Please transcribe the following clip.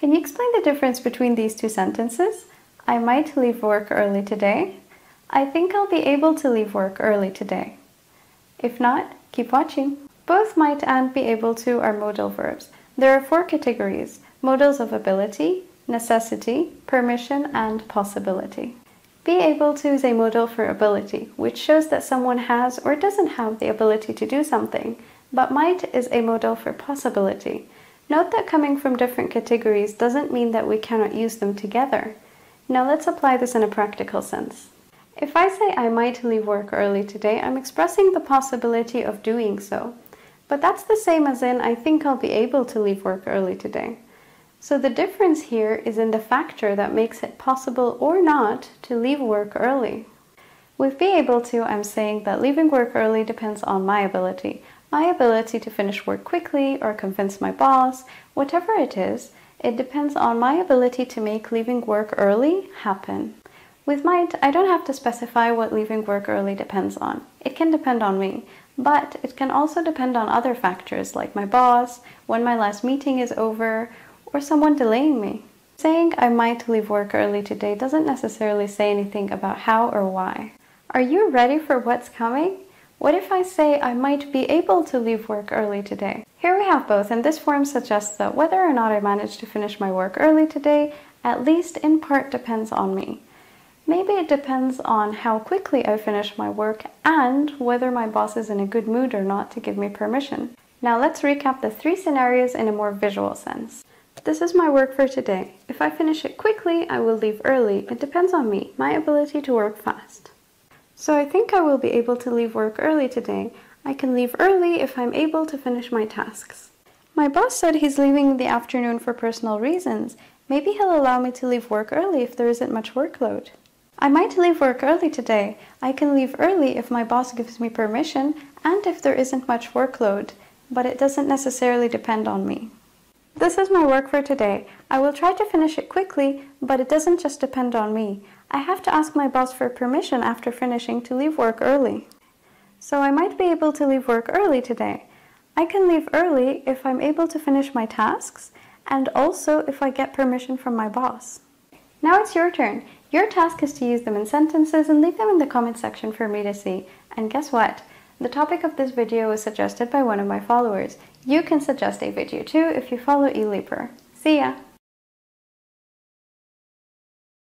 Can you explain the difference between these two sentences? I might leave work early today. I think I'll be able to leave work early today. If not, keep watching. Both might and be able to are modal verbs. There are 4 categories: modals of ability, necessity, permission, and possibility. Be able to is a modal for ability, which shows that someone has or doesn't have the ability to do something, but might is a modal for possibility. Note that coming from different categories doesn't mean that we cannot use them together. Now let's apply this in a practical sense. If I say I might leave work early today, I'm expressing the possibility of doing so. But that's the same as in I think I'll be able to leave work early today. So the difference here is in the factor that makes it possible or not to leave work early. With be able to, I'm saying that leaving work early depends on my ability to finish work quickly or convince my boss, whatever it is, it depends on my ability to make leaving work early happen. With might, I don't have to specify what leaving work early depends on. It can depend on me, but it can also depend on other factors like my boss, when my last meeting is over, or someone delaying me. Saying I might leave work early today doesn't necessarily say anything about how or why. Are you ready for what's coming? What if I say I might be able to leave work early today? Here we have both, and this form suggests that whether or not I manage to finish my work early today, at least in part depends on me. Maybe it depends on how quickly I finish my work and whether my boss is in a good mood or not to give me permission. Now let's recap the 3 scenarios in a more visual sense. This is my work for today. If I finish it quickly, I will leave early. It depends on me, my ability to work fast. So I think I will be able to leave work early today. I can leave early if I'm able to finish my tasks. My boss said he's leaving in the afternoon for personal reasons. Maybe he'll allow me to leave work early if there isn't much workload. I might leave work early today. I can leave early if my boss gives me permission and if there isn't much workload, but it doesn't necessarily depend on me. This is my work for today. I will try to finish it quickly, but it doesn't just depend on me. I have to ask my boss for permission after finishing to leave work early. So I might be able to leave work early today. I can leave early if I'm able to finish my tasks and also if I get permission from my boss. Now it's your turn. Your task is to use them in sentences and leave them in the comment section for me to see. And guess what? The topic of this video was suggested by one of my followers. You can suggest a video too if you follow eLeaper. See ya!